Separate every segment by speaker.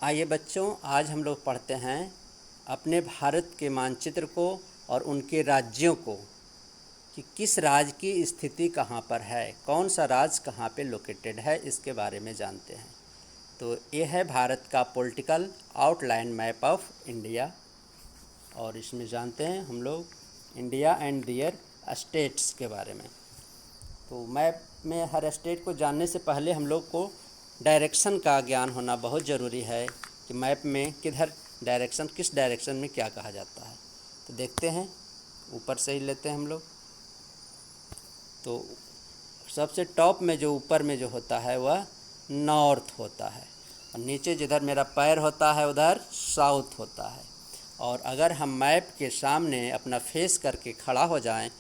Speaker 1: आइए बच्चों, आज हम लोग पढ़ते हैं अपने भारत के मानचित्र को और उनके राज्यों को कि किस राज्य की स्थिति कहाँ पर है, कौन सा राज्य कहाँ पे लोकेटेड है, इसके बारे में जानते हैं। तो ये है भारत का political outline map of India और इसमें जानते हैं हम लोग इंडिया एंड दियर स्टेट्स के बारे में। तो मैप में हर स्टेट को जानने से पहले हम लोग को डायरेक्शन का ज्ञान होना बहुत ज़रूरी है कि मैप में किधर डायरेक्शन, किस डायरेक्शन में क्या कहा जाता है। तो देखते हैं, ऊपर से ही लेते हैं हम लोग। तो सबसे टॉप में जो ऊपर में जो होता है वह नॉर्थ होता है और नीचे जिधर मेरा पैर होता है उधर साउथ होता है। और अगर हम मैप के सामने अपना फेस करके खड़ा हो जाएं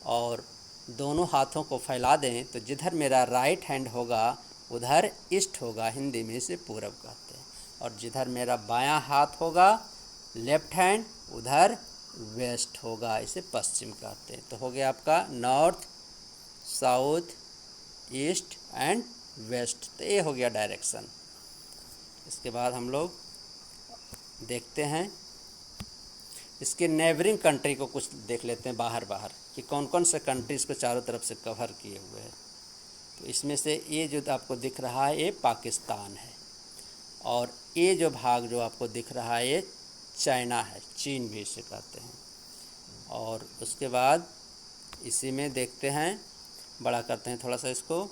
Speaker 1: और दोनों हाथों को फैला दें तो जिधर मेरा राइट हैंड होगा उधर ईस्ट होगा, हिंदी में इसे पूरब कहते हैं, और जिधर मेरा बायां हाथ होगा लेफ्ट हैंड उधर वेस्ट होगा, इसे पश्चिम कहते हैं। तो हो गया आपका north, south, east and west. तो ये हो गया डायरेक्शन। इसके बाद हम लोग देखते हैं इसके नेबरिंग कंट्री को कुछ देख लेते हैं बाहर कि कौन कौन से कंट्रीज़ को चारों तरफ से कवर किए हुए हैं। तो इसमें से ये जो आपको दिख रहा है ये पाकिस्तान है और ये जो भाग जो आपको दिख रहा है ये चाइना है, चीन भी इसे कहते हैं। और उसके बाद इसी में देखते हैं, बड़ा करते हैं थोड़ा सा इसको,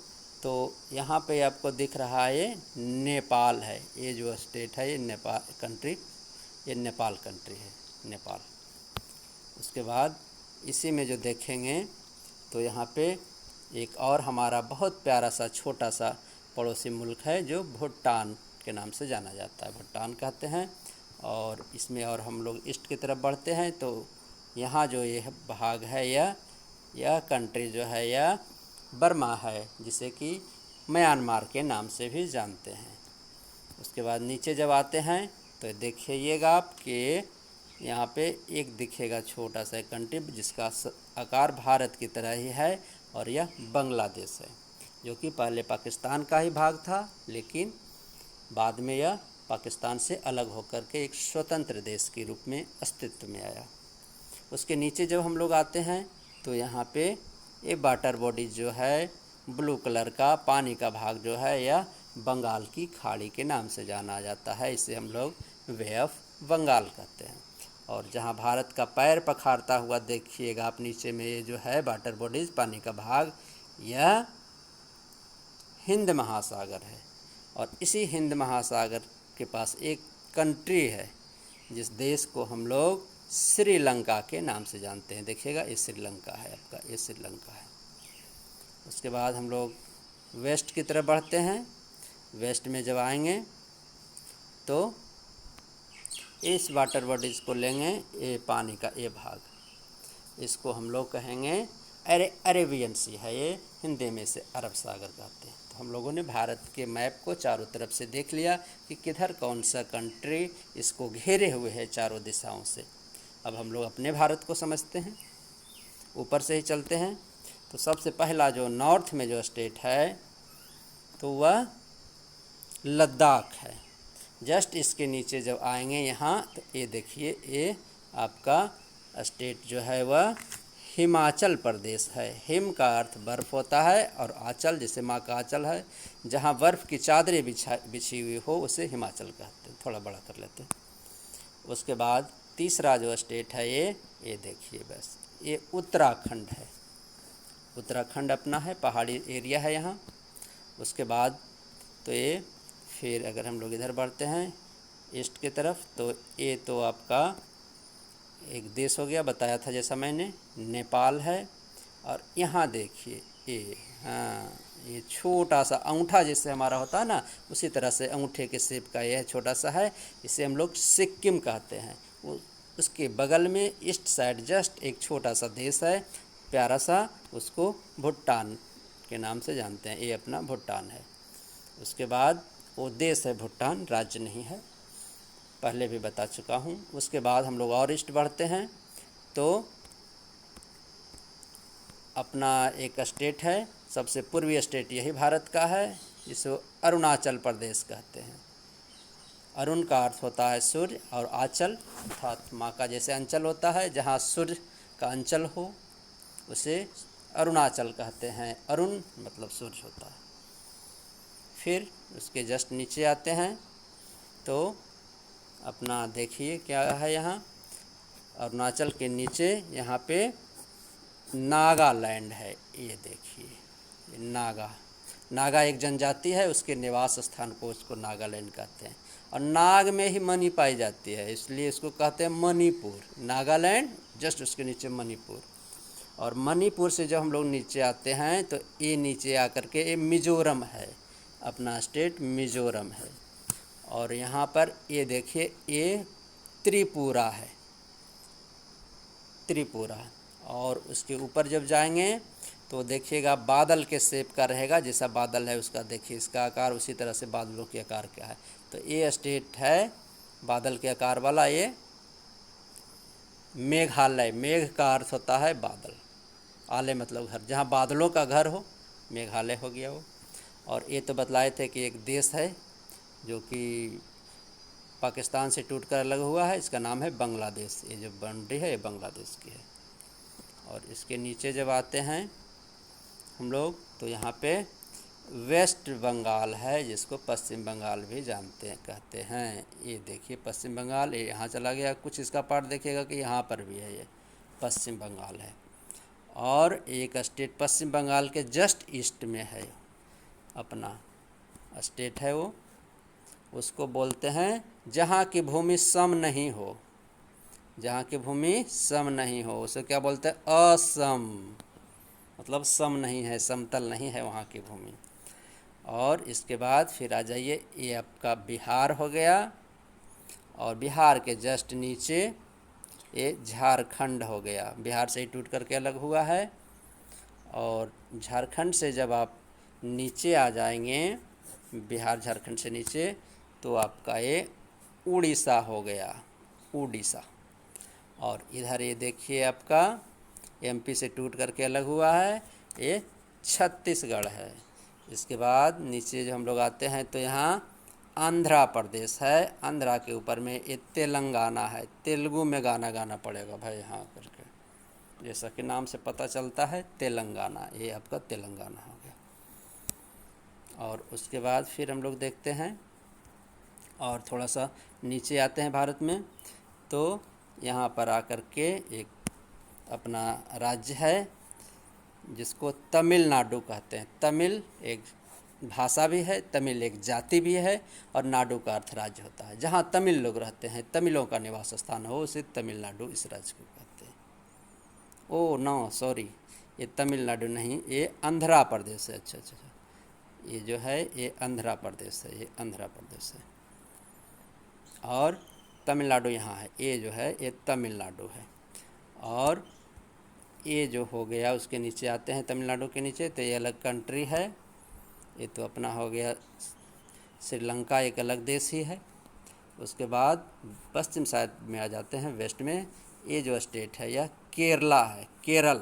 Speaker 1: तो यहाँ पे आपको दिख रहा है ये नेपाल है। ये जो स्टेट है ये नेपाल कंट्री, ये नेपाल कंट्री है, नेपाल। उसके बाद इसी में जो देखेंगे तो यहाँ पे एक और हमारा बहुत प्यारा सा छोटा सा पड़ोसी मुल्क है जो भूटान के नाम से जाना जाता है, भूटान कहते हैं। और इसमें और हम लोग ईस्ट की तरफ बढ़ते हैं तो यहाँ जो ये भाग है यह कंट्री जो है यह बर्मा है, जिसे कि म्यांमार के नाम से भी जानते हैं। उसके बाद नीचे जब आते हैं तो देखिएगा आप कि यहाँ पे एक दिखेगा छोटा सा कंट्री जिसका आकार भारत की तरह ही है और यह बांग्लादेश है, जो कि पहले पाकिस्तान का ही भाग था लेकिन बाद में यह पाकिस्तान से अलग होकर के एक स्वतंत्र देश के रूप में अस्तित्व में आया। उसके नीचे जब हम लोग आते हैं तो यहाँ पे ये वाटर बॉडी जो है ब्लू कलर का पानी का भाग जो है यह बंगाल की खाड़ी के नाम से जाना जाता है, इसे हम लोग वे ऑफ बंगाल कहते हैं। और जहाँ भारत का पैर पखारता हुआ देखिएगा आप नीचे में, ये जो है वाटर बॉडीज पानी का भाग, यह हिंद महासागर है। और इसी हिंद महासागर के पास एक कंट्री है जिस देश को हम लोग श्रीलंका के नाम से जानते हैं। देखिएगा ये श्रीलंका है आपका, ये श्रीलंका है। उसके बाद हम लोग वेस्ट की तरफ बढ़ते हैं। वेस्ट में जब आएंगे तो इस वाटर बॉडीज़ को लेंगे, ये पानी का ये भाग, इसको हम लोग कहेंगे अरेबियन सी है, ये हिंदी में से अरब सागर कहते हैं। तो हम लोगों ने भारत के मैप को चारों तरफ से देख लिया कि किधर कौन सा कंट्री इसको घेरे हुए है चारों दिशाओं से। अब हम लोग अपने भारत को समझते हैं, ऊपर से ही चलते हैं। तो सबसे पहला जो नॉर्थ में जो स्टेट है तो वह लद्दाख है। जस्ट इसके नीचे जब आएंगे यहाँ तो ये देखिए, ये आपका स्टेट जो है वह हिमाचल प्रदेश है। हिम का अर्थ बर्फ़ होता है और आंचल जैसे माँ का आंचल है, जहाँ बर्फ़ की चादरें बिछी हुई हो उसे हिमाचल कहते हैं। थोड़ा बड़ा कर लेते हैं। उसके बाद तीसरा जो स्टेट है ये देखिए, बस ये उत्तराखंड है। उत्तराखंड अपना है, पहाड़ी एरिया है यहाँ। उसके बाद तो ये फिर अगर हम लोग इधर बढ़ते हैं ईस्ट की तरफ तो ये तो आपका एक देश हो गया, बताया था जैसा मैंने, नेपाल है। और यहाँ देखिए ये, हाँ, ये छोटा सा अंगूठा जैसे हमारा होता है ना, उसी तरह से अंगूठे के शेप का यह छोटा सा है, इसे हम लोग सिक्किम कहते हैं। उसके बगल में ईस्ट साइड जस्ट एक छोटा सा देश है प्यारा सा, उसको भूटान के नाम से जानते हैं, ये अपना भूटान है। उसके बाद वो देश है भूटान, राज्य नहीं है, पहले भी बता चुका हूँ। उसके बाद हम लोग और ईस्ट बढ़ते हैं तो अपना एक स्टेट है, सबसे पूर्वी स्टेट यही भारत का है, जिसे अरुणाचल प्रदेश कहते हैं। अरुण का अर्थ होता है सूर्य, और आंचल अर्थात माँ का जैसे अंचल होता है, जहाँ सूर्य का अंचल हो उसे अरुणाचल कहते हैं। अरुण मतलब सूर्य होता है। फिर उसके जस्ट नीचे आते हैं तो अपना देखिए क्या है यहाँ, अरुणाचल के नीचे यहाँ पे नागालैंड है। ये देखिए, ये नागा एक जनजाति है, उसके निवास स्थान को उसको नागालैंड कहते हैं। और नाग में ही मणि पाई जाती है, इसलिए इसको कहते हैं मणिपुर। नागालैंड जस्ट उसके नीचे मणिपुर। और मणिपुर से जब हम लोग नीचे आते हैं तो ये नीचे आकर के ये मिज़ोरम है, अपना स्टेट मिज़ोरम है। और यहाँ पर ये देखिए, ये त्रिपुरा है, त्रिपुरा। और उसके ऊपर जब जाएंगे तो देखिएगा बादल के शेप का रहेगा, जैसा बादल है उसका देखिए इसका आकार, उसी तरह से बादलों के आकार क्या है। तो ये स्टेट है बादल के आकार वाला, ये मेघालय। मेघ का अर्थ होता है बादल, आले मतलब घर, जहाँ बादलों का घर हो मेघालय हो गया वो। और ये तो बतलाए थे कि एक देश है जो कि पाकिस्तान से टूटकर अलग हुआ है, इसका नाम है बांग्लादेश। ये जो बाउंड्री है ये बांग्लादेश की है। और इसके नीचे जब आते हैं हम लोग तो यहाँ पे वेस्ट बंगाल है, जिसको पश्चिम बंगाल भी जानते हैं कहते हैं। ये देखिए पश्चिम बंगाल, ये यहाँ चला गया। कुछ इसका पार्ट देखिएगा कि यहाँ पर भी है, ये पश्चिम बंगाल है। और एक स्टेट पश्चिम बंगाल के जस्ट ईस्ट में है, अपना स्टेट है वो, उसको बोलते हैं जहाँ की भूमि सम नहीं हो। जहाँ की भूमि सम नहीं हो उसे क्या बोलते हैं, असम। मतलब सम नहीं है, समतल नहीं है वहाँ की भूमि। और इसके बाद फिर आ जाइए, ये आपका बिहार हो गया। और बिहार के जस्ट नीचे ये झारखंड हो गया, बिहार से ही टूट करके अलग हुआ है। और झारखंड से जब आप नीचे आ जाएंगे, बिहार झारखंड से नीचे, तो आपका ये उड़ीसा हो गया, उड़ीसा। और इधर ये देखिए आपका एमपी से टूट करके अलग हुआ है, ये छत्तीसगढ़ है। इसके बाद नीचे जो हम लोग आते हैं तो यहाँ आंध्रा प्रदेश है। आंध्रा के ऊपर में ये तेलंगाना है। तेलुगु में गाना गाना पड़ेगा भाई यहाँ करके, जैसा कि नाम से पता चलता है तेलंगाना, ये आपका तेलंगाना हो गया। और उसके बाद फिर हम लोग देखते हैं और थोड़ा सा नीचे आते हैं भारत में, तो यहाँ पर आकर के एक अपना राज्य है जिसको तमिलनाडु कहते हैं। तमिल एक भाषा भी है, तमिल एक जाति भी है, और नाडु का अर्थ राज्य होता है। जहाँ तमिल लोग रहते हैं, तमिलों का निवास स्थान हो, उसे तमिलनाडु इस राज्य को कहते हैं। ओह नो सॉरी, ये तमिलनाडु नहीं, ये आंध्रा प्रदेश है। अच्छा अच्छा, ये जो है ये आंध्रा प्रदेश है, ये आंध्रा प्रदेश है। और तमिलनाडु यहाँ है, ये जो है ये तमिलनाडु है। और ये जो हो गया उसके नीचे आते हैं, तमिलनाडु के नीचे, तो ये अलग कंट्री है। ये तो अपना हो गया श्रीलंका, एक अलग देश ही है। उसके बाद पश्चिम साइड में आ जाते हैं, वेस्ट में। ये जो स्टेट है यह केरला है, केरल।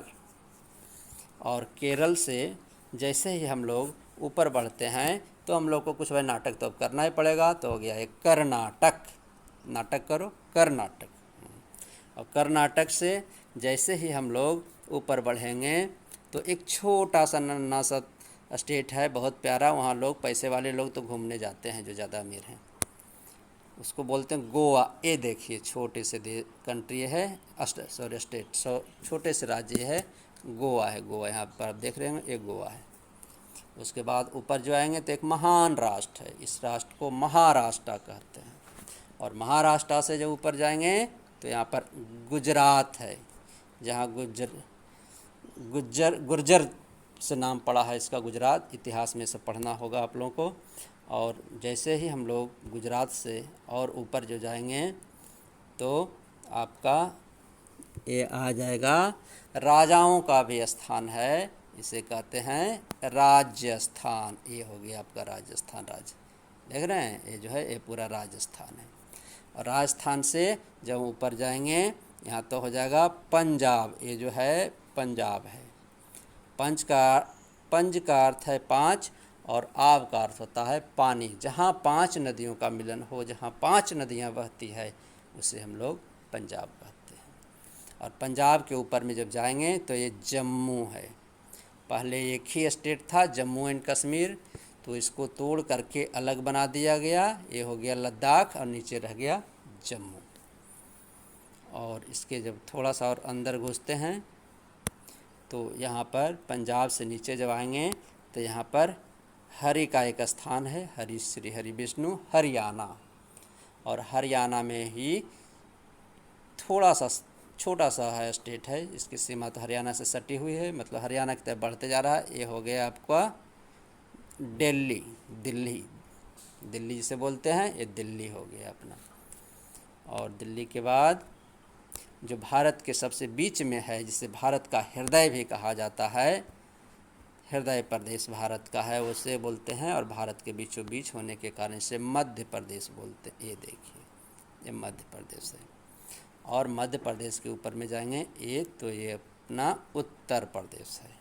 Speaker 1: और केरल से जैसे ही हम लोग ऊपर बढ़ते हैं तो हम लोग को कुछ भाई नाटक तो अब करना ही पड़ेगा, तो हो गया एक कर्नाटक। नाटक करो, कर्नाटक। और कर्नाटक से जैसे ही हम लोग ऊपर बढ़ेंगे तो एक छोटा सा नन्हा सा स्टेट है, बहुत प्यारा। वहाँ लोग, पैसे वाले लोग तो घूमने जाते हैं जो ज़्यादा अमीर हैं, उसको बोलते हैं गोवा। ये देखिए छोटे से कंट्री है, स्टेट, छोटे से राज्य है, गोवा है। गोवा यहाँ पर आप देख रहे हैं, ये गोवा है। उसके बाद ऊपर जो आएंगे तो एक महान राष्ट्र है, इस राष्ट्र को महाराष्ट्र कहते हैं। और महाराष्ट्र से जब ऊपर जाएंगे तो यहाँ पर गुजरात है, जहाँ गुर्जर से नाम पड़ा है इसका, गुजरात। इतिहास में सब पढ़ना होगा आप लोगों को। और जैसे ही हम लोग गुजरात से और ऊपर जो जाएंगे तो आपका ये आ जाएगा, राजाओं का भी स्थान है, इसे कहते हैं राजस्थान। ये हो गया आपका राजस्थान राज्य, देख रहे हैं, ये जो है ये पूरा राजस्थान है। और राजस्थान से जब ऊपर जाएंगे यहाँ तो हो जाएगा पंजाब। ये जो है पंजाब है। पंज का अर्थ है पाँच, और आब का अर्थ होता है पानी। जहाँ 5 नदियों का मिलन हो, जहाँ 5 नदियाँ बहती है, उसे हम लोग पंजाब कहते हैं। और पंजाब के ऊपर में जब जाएंगे तो ये जम्मू है। पहले एक ही स्टेट था जम्मू एंड कश्मीर, तो इसको तोड़ करके अलग बना दिया गया, ये हो गया लद्दाख और नीचे रह गया जम्मू। और इसके जब थोड़ा सा और अंदर घुसते हैं तो यहाँ पर पंजाब से नीचे जब आएंगे तो यहाँ पर हरि का एक स्थान है, हरि श्री हरि विष्णु हरियाणा। और हरियाणा में ही थोड़ा सा छोटा सा है स्टेट है, इसकी सीमा तो हरियाणा से सटी हुई है, मतलब हरियाणा की तरफ बढ़ते जा रहा है। ये हो गया आपका दिल्ली, दिल्ली दिल्ली जिसे बोलते हैं, ये दिल्ली हो गया अपना। और दिल्ली के बाद जो भारत के सबसे बीच में है, जिसे भारत का हृदय भी कहा जाता है, हृदय प्रदेश भारत का है, उसे बोलते हैं। और भारत के बीचों बीच होने के कारण इसे मध्य प्रदेश बोलते हैं। ये देखिए, ये मध्य प्रदेश है। और मध्य प्रदेश के ऊपर में जाएंगे ये, तो ये अपना उत्तर प्रदेश है।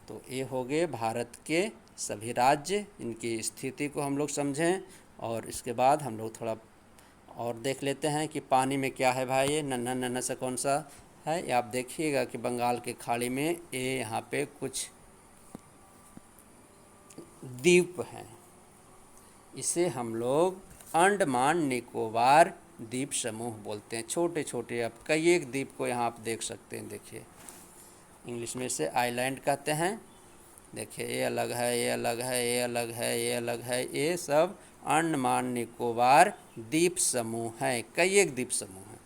Speaker 1: तो ये हो गए भारत के सभी राज्य, इनकी स्थिति को हम लोग समझें। और इसके बाद हम लोग थोड़ा और देख लेते हैं कि पानी में क्या है भाई। ये नन्हा नन्हा सा कौन सा है, ये आप देखिएगा कि बंगाल की खाड़ी में ये यहाँ पे कुछ द्वीप हैं, इसे हम लोग अंडमान निकोबार द्वीप समूह बोलते हैं। छोटे छोटे आप कई एक द्वीप को यहाँ आप देख सकते हैं। देखिए, इंग्लिश में इसे आइलैंड कहते हैं। देखिए, ये अलग है, ये अलग है, ये अलग है, ये अलग है, ये सब अंडमान निकोबार द्वीप समूह है। कई एक द्वीप समूह हैं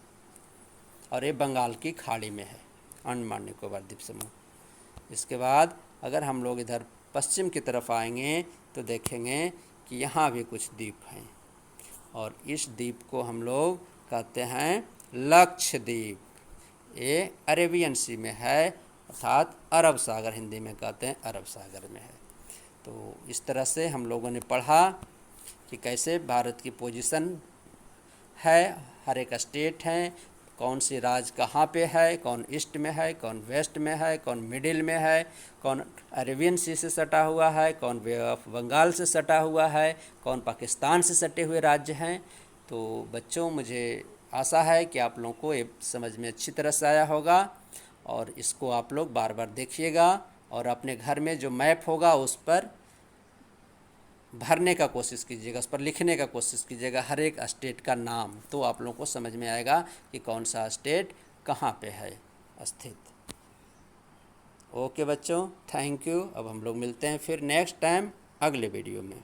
Speaker 1: और ये बंगाल की खाड़ी में है, अंडमान निकोबार द्वीप समूह। इसके बाद अगर हम लोग इधर पश्चिम की तरफ आएंगे तो देखेंगे कि यहाँ भी कुछ द्वीप हैं, और इस द्वीप को हम लोग कहते हैं लक्षद्वीप। ये अरेबियन सी में है, अर्थात अरब सागर, हिंदी में कहते हैं अरब सागर में है। तो इस तरह से हम लोगों ने पढ़ा कि कैसे भारत की पोजीशन है, हर एक स्टेट है, कौन सी राज्य कहाँ पे है, कौन ईस्ट में है, कौन वेस्ट में है, कौन मिडिल में है, कौन अरेबियन सी से सटा हुआ है, कौन बे ऑफ बंगाल से सटा हुआ है, कौन पाकिस्तान से सटे हुए राज्य हैं। तो बच्चों, मुझे आशा है कि आप लोगों को ये समझ में अच्छी तरह से आया होगा, और इसको आप लोग बार बार देखिएगा और अपने घर में जो मैप होगा उस पर भरने का कोशिश कीजिएगा, उस पर लिखने का कोशिश कीजिएगा हर एक स्टेट का नाम, तो आप लोगों को समझ में आएगा कि कौन सा स्टेट कहाँ पे है स्थित। ओके बच्चों, थैंक यू। अब हम लोग मिलते हैं फिर नेक्स्ट टाइम अगले वीडियो में।